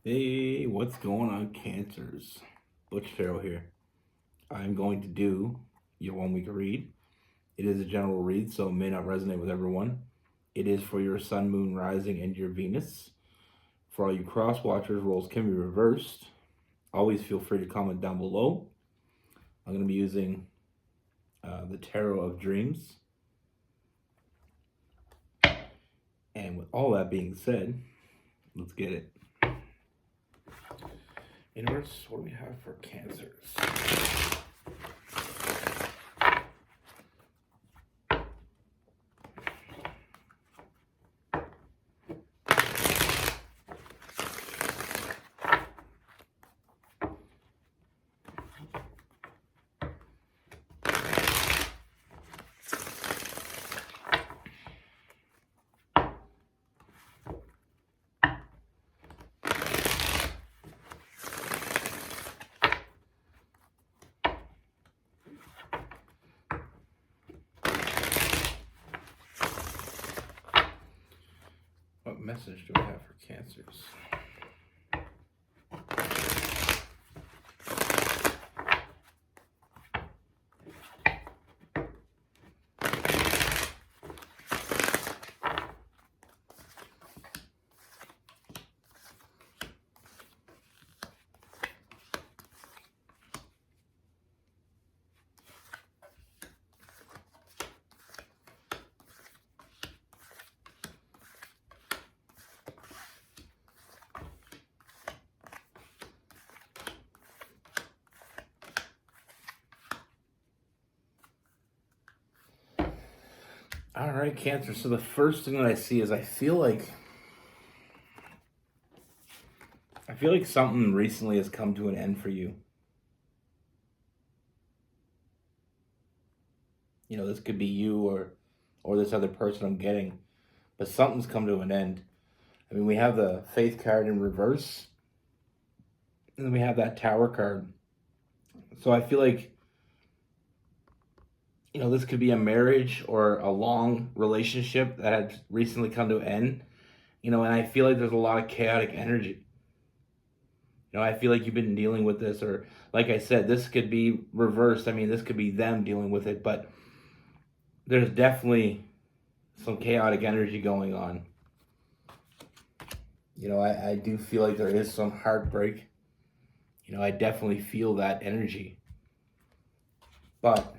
Hey, what's going on, Cancers? Butch here. I'm going to do your 1 week read. It is a general read, so it may not resonate with everyone. It is for your sun, moon, rising, and your Venus. For all you cross watchers, roles can be reversed. Always feel free to comment down below. I'm going to be using the Tarot of Dreams. And with all that being said, let's get it. Universe, what do we have for Cancers? What message do I have for Cancers? All right, Cancer. So the first thing that I see is I feel like something recently has come to an end for you. You know, this could be you or this other person I'm getting, but something's come to an end. I mean, we have the Faith card in reverse, and then we have that Tower card. So I feel like, you know, this could be a marriage or a long relationship that had recently come to an end. You know, and I feel like there's a lot of chaotic energy. You know, I feel like you've been dealing with this, or like I said, this could be reversed. I mean, this could be them dealing with it, but there's definitely some chaotic energy going on. You know, I do feel like there is some heartbreak. You know, I definitely feel that energy. But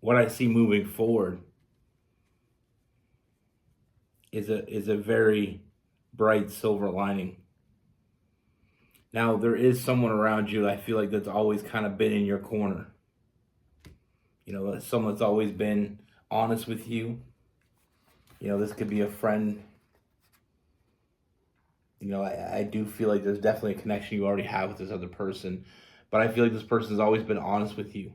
what I see moving forward is a very bright silver lining. Now, there is someone around you I feel like that's always kind of been in your corner. You know, someone that's always been honest with you. You know, this could be a friend. You know, I do feel like there's definitely a connection you already have with this other person. But I feel like this person's always been honest with you.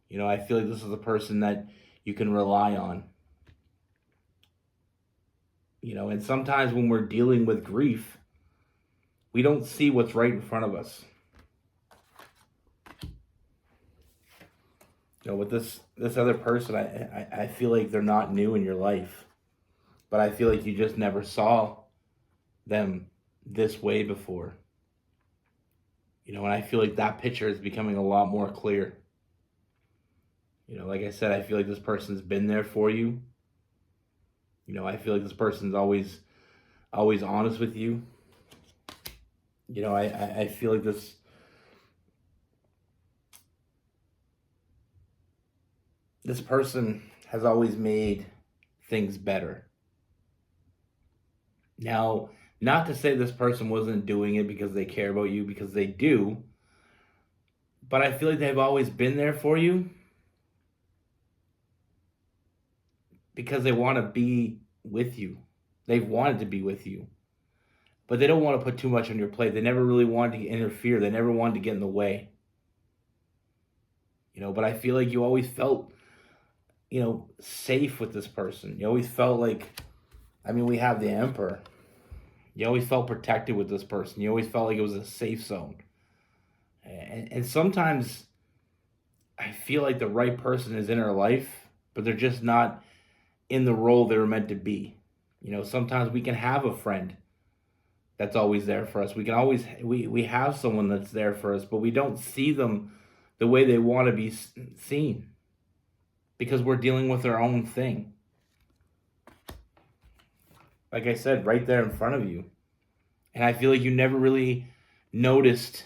You know, I feel like this is a person that you can rely on. You know, and sometimes when we're dealing with grief, we don't see what's right in front of us. You know, with this other person, I feel like they're not new in your life, but I feel like you just never saw them this way before. You know, and I feel like that picture is becoming a lot more clear. You know, like I said, I feel like this person's been there for you. You know, I feel like this person's always honest with you. You know, I feel like this person has always made things better. Now, not to say this person wasn't doing it because they care about you, because they do, but I feel like they've always been there for you because they want to be with you. They've wanted to be with you, but they don't want to put too much on your plate. They never really wanted to interfere. They never wanted to get in the way. You know, but I feel like you always felt, you know, safe with this person. You always felt like, I mean, we have the Emperor. You always felt protected with this person. You always felt like it was a safe zone. And sometimes I feel like the right person is in our life, but they're just not in the role they were meant to be. You know, sometimes we can have a friend that's always there for us. We can always we have someone that's there for us, but we don't see them the way they want to be seen because we're dealing with our own thing. Like I said, right there in front of you. And I feel like you never really noticed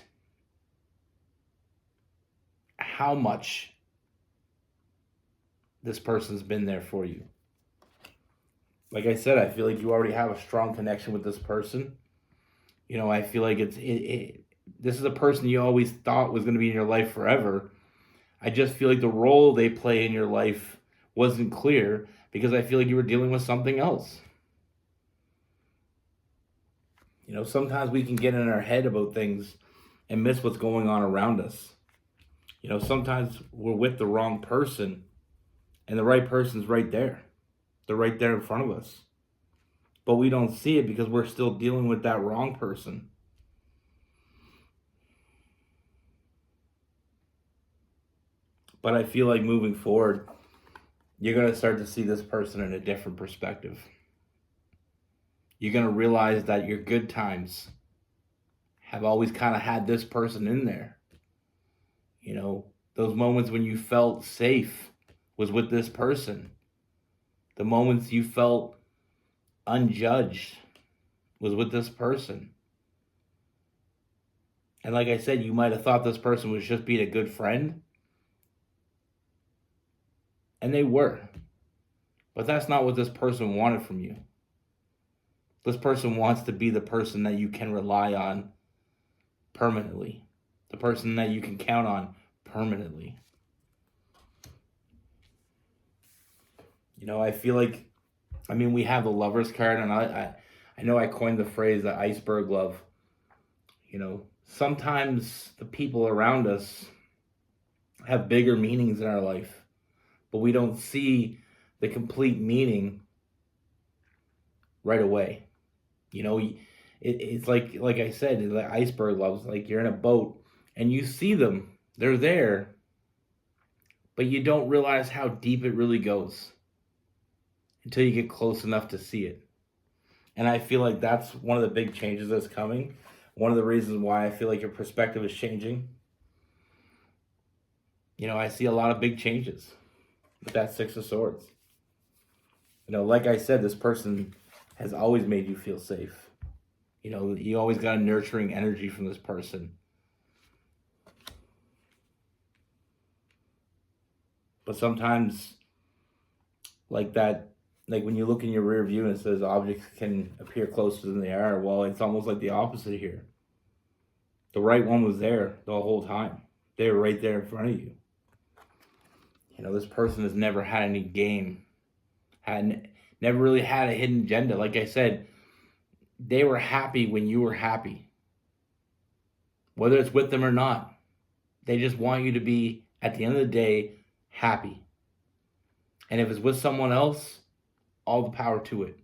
how much this person's been there for you. Like I said, I feel like you already have a strong connection with this person. You know, I feel like this is a person you always thought was going to be in your life forever. I just feel like the role they play in your life wasn't clear because I feel like you were dealing with something else. You know, sometimes we can get in our head about things and miss what's going on around us. You know, sometimes we're with the wrong person and the right person's right there. They're right there in front of us. But we don't see it because we're still dealing with that wrong person. But I feel like moving forward, you're going to start to see this person in a different perspective. You're going to realize that your good times have always kind of had this person in there. You know, those moments when you felt safe was with this person. The moments you felt unjudged was with this person. And like I said, you might have thought this person was just being a good friend. And they were. But that's not what this person wanted from you. This person wants to be the person that you can rely on permanently. The person that you can count on permanently. You know, I feel like, we have the Lover's card, and I know I coined the phrase the iceberg love. You know, sometimes the people around us have bigger meanings in our life, but we don't see the complete meaning right away. You know, it's like I said, the iceberg loves, like you're in a boat and you see them, they're there, but you don't realize how deep it really goes until you get close enough to see it. And I feel like that's one of the big changes that's coming. One of the reasons why I feel like your perspective is changing. You know, I see a lot of big changes with that Six of Swords. You know, like I said, this person has always made you feel safe. You know, you always got a nurturing energy from this person. But sometimes, like when you look in your rear view and it says objects can appear closer than they are, well, it's almost like the opposite here. The right one was there the whole time. They were right there in front of you. You know, this person has never had any game, never really had a hidden agenda. Like I said, they were happy when you were happy. Whether it's with them or not, they just want you to be, at the end of the day, happy. And if it's with someone else, all the power to it.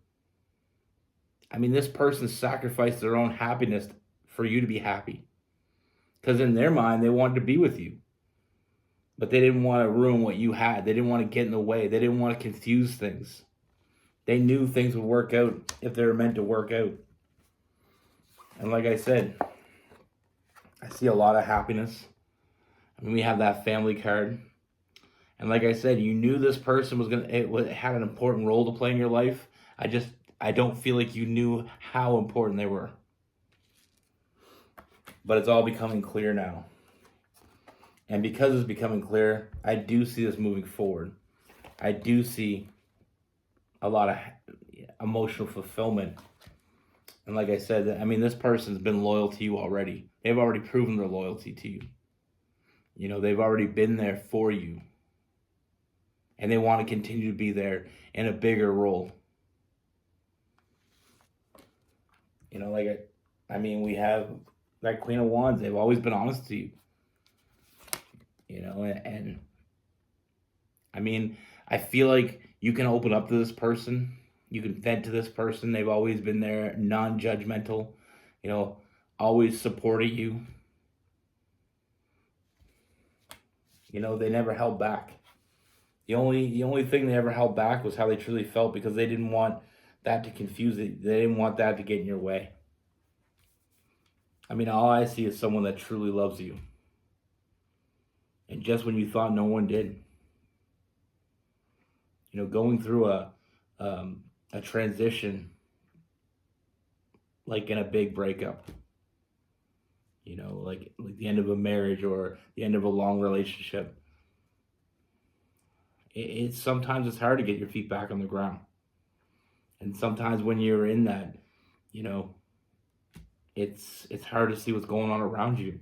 This person sacrificed their own happiness for you to be happy. Because in their mind, they wanted to be with you. But they didn't want to ruin what you had. They didn't want to get in the way. They didn't want to confuse things. They knew things would work out if they were meant to work out. And like I said, I see a lot of happiness. We have that family card. And like I said, you knew this person had an important role to play in your life. I don't feel like you knew how important they were. But it's all becoming clear now. And because it's becoming clear, I do see this moving forward. I do see a lot of emotional fulfillment. And like I said, this person's been loyal to you already. They've already proven their loyalty to you. You know, they've already been there for you. And they want to continue to be there in a bigger role. You know, we have that Queen of Wands. They've always been honest to you. You know, and I feel like you can open up to this person. You can vent to this person. They've always been there, non-judgmental, you know, always supporting you. You know, they never held back. The only thing they ever held back was how they truly felt, because they didn't want that to confuse it. They didn't want that to get in your way. I mean, all I see is someone that truly loves you. And just when you thought no one did, going through a transition, like in a big breakup, like the end of a marriage or the end of a long relationship. It's sometimes it's hard to get your feet back on the ground, and sometimes when you're in that, you know, it's hard to see what's going on around you.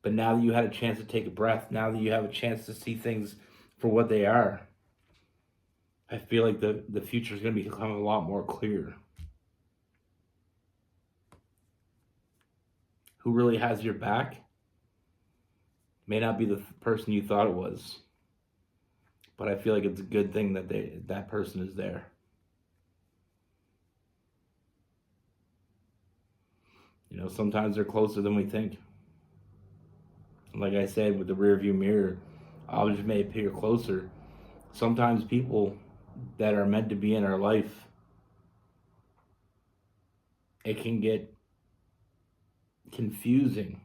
But now that you had a chance to take a breath, now that you have a chance to see things for what they are, I feel like the future is going to become a lot more clear. Who really has your back may not be the person you thought it was, but I feel like it's a good thing that that person is there. Sometimes they're closer than we think. Like I said, with the rearview mirror, objects may appear closer. Sometimes people that are meant to be in our life, it can get confusing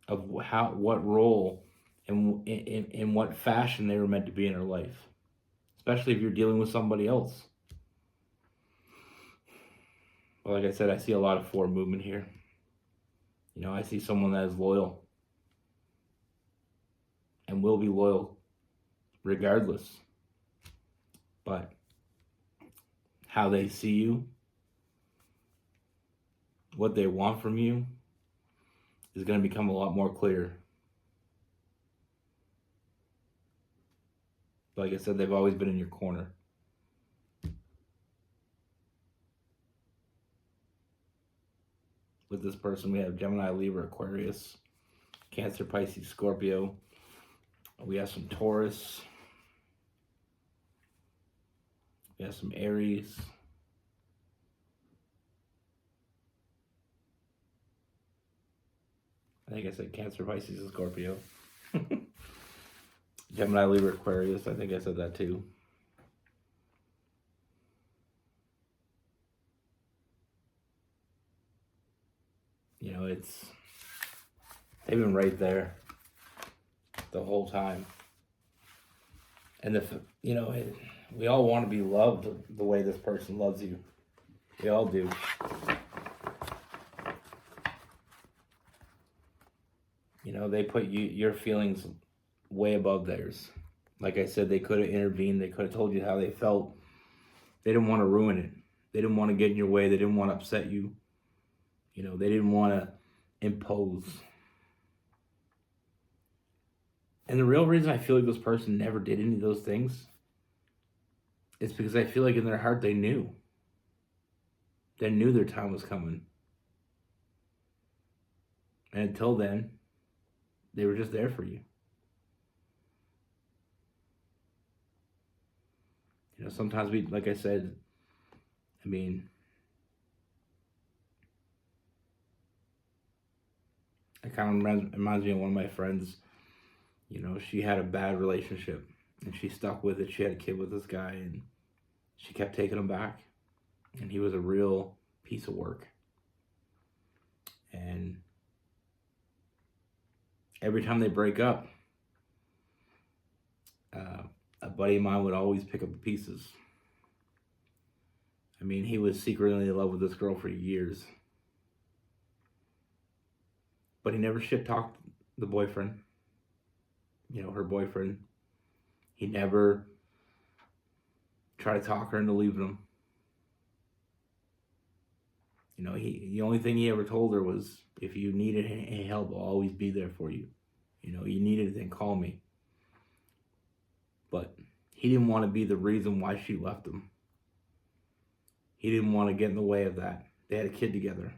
of what role and in what fashion they were meant to be in our life, especially if you're dealing with somebody else. Well, like I said, I see a lot of forward movement here. I see someone that is loyal and will be loyal regardless. But how they see you, what they want from you, is going to become a lot more clear. Like I said, they've always been in your corner. With this person, we have Gemini, Libra, Aquarius, Cancer, Pisces, Scorpio. We have some Taurus. We have some Aries. I think I said Cancer, Pisces, and Scorpio. Gemini, Libra, Aquarius. I think I said that too. They've been right there the whole time. And we all want to be loved the way this person loves you. We all do. They put your feelings way above theirs. Like I said, they could have intervened. They could have told you how they felt. They didn't want to ruin it. They didn't want to get in your way. They didn't want to upset you. They didn't want to impose. And the real reason I feel like this person never did any of those things is because I feel like in their heart they knew. They knew their time was coming. And until then, they were just there for you. Sometimes like I said, it kind of reminds me of one of my friends. She had a bad relationship and she stuck with it. She had a kid with this guy and she kept taking him back. And he was a real piece of work. And every time they break up, a buddy of mine would always pick up the pieces. He was secretly in love with this girl for years. But he never shit-talked the boyfriend. Her boyfriend. He never tried to talk her into leaving him. The only thing he ever told her was, if you needed any help, I'll always be there for you. You need anything, call me. But he didn't want to be the reason why she left him. He didn't want to get in the way of that. They had a kid together.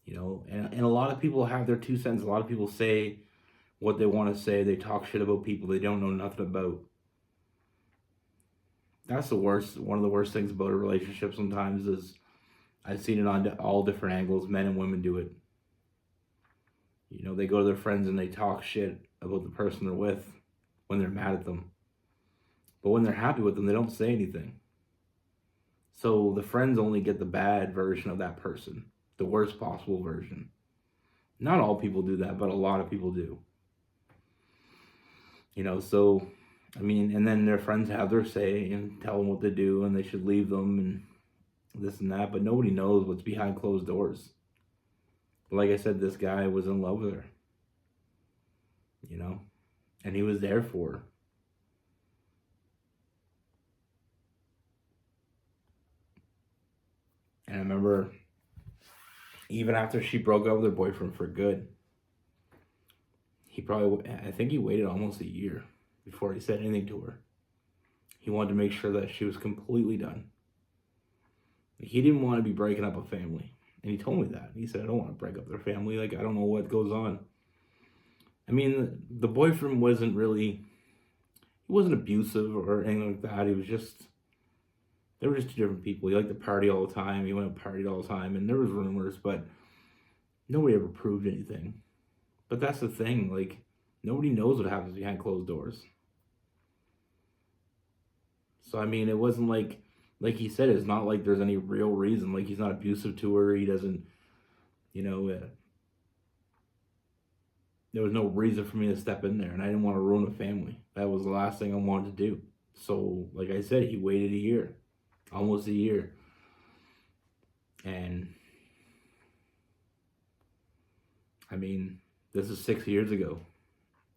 And a lot of people have their 2 cents. A lot of people say what they want to say. They talk shit about people they don't know nothing about. That's the worst. One of the worst things about a relationship sometimes is I've seen it on all different angles. Men and women do it. They go to their friends and they talk shit about the person they're with when they're mad at them. But when they're happy with them, they don't say anything. So the friends only get the bad version of that person, the worst possible version. Not all people do that, but a lot of people do. So I mean, and then their friends have their say and tell them what to do and they should leave them and this and that, but nobody knows what's behind closed doors. Like I said, this guy was in love with her, and he was there for her. And I remember even after she broke up with her boyfriend for good, I think he waited almost a year before he said anything to her. He wanted to make sure that she was completely done. He didn't want to be breaking up a family. And he told me that. He said, I don't want to break up their family. Like, I don't know what goes on. I mean, the boyfriend wasn't abusive or anything like that. They were just two different people. He liked to party all the time. He went and partied all the time. And there was rumors, but nobody ever proved anything. But that's the thing. Like, nobody knows what happens behind closed doors. So, I mean, it wasn't like he said, it's not like there's any real reason. Like, he's not abusive to her. He doesn't, there was no reason for me to step in there. And I didn't want to ruin a family. That was the last thing I wanted to do. So, like I said, he waited a year. Almost a year. And, I mean, this is 6 years ago.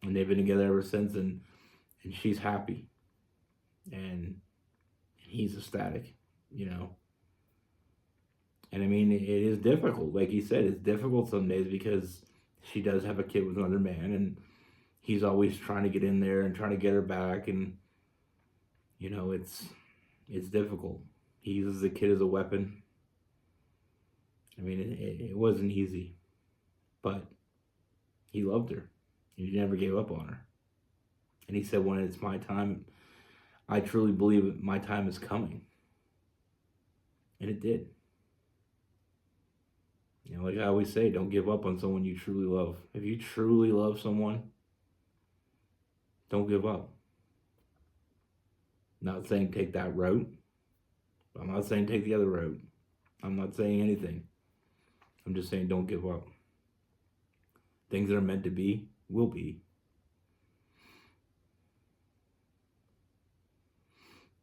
And they've been together ever since. And she's happy. And he's ecstatic, And I mean, it is difficult. Like he said, it's difficult some days because she does have a kid with another man. And he's always trying to get in there and trying to get her back. And, it's difficult. He uses the kid as a weapon. I mean, it wasn't easy. But he loved her. He never gave up on her. And he said, when it's my time, I truly believe my time is coming. And it did. Like I always say, don't give up on someone you truly love. If you truly love someone, don't give up. I'm not saying take that route. I'm not saying take the other route. I'm not saying anything. I'm just saying don't give up. Things that are meant to be, will be.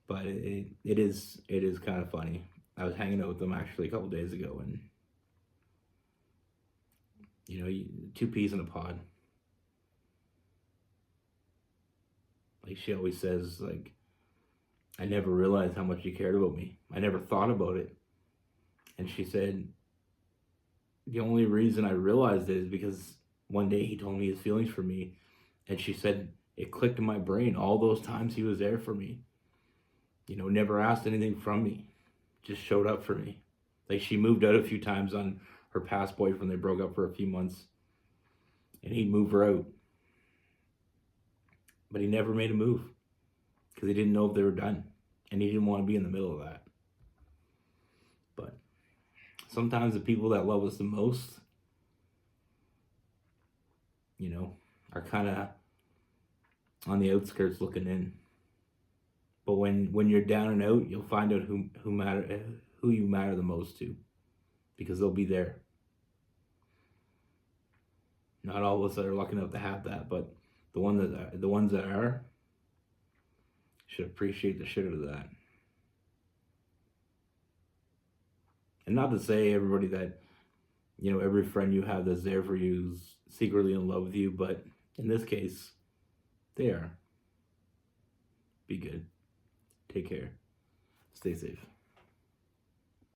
But it is kind of funny. I was hanging out with them actually a couple days ago, and two peas in a pod. Like she always says, like, I never realized how much you cared about me. I never thought about it. And she said, the only reason I realized it is because one day he told me his feelings for me, and she said it clicked in my brain all those times he was there for me. Never asked anything from me. Just showed up for me. Like, she moved out a few times on her past boyfriend. They broke up for a few months. And he'd move her out. But he never made a move. Because he didn't know if they were done. And he didn't want to be in the middle of that. But sometimes the people that love us the most, are kind of on the outskirts looking in. But when you're down and out, you'll find out who you matter the most to, because they'll be there. Not all of us are lucky enough to have that, but the ones that are should appreciate the shit out of that. And not to say everybody that, every friend you have that's there for you is secretly in love with you, but in this case, they are. Be good. Take care. Stay safe.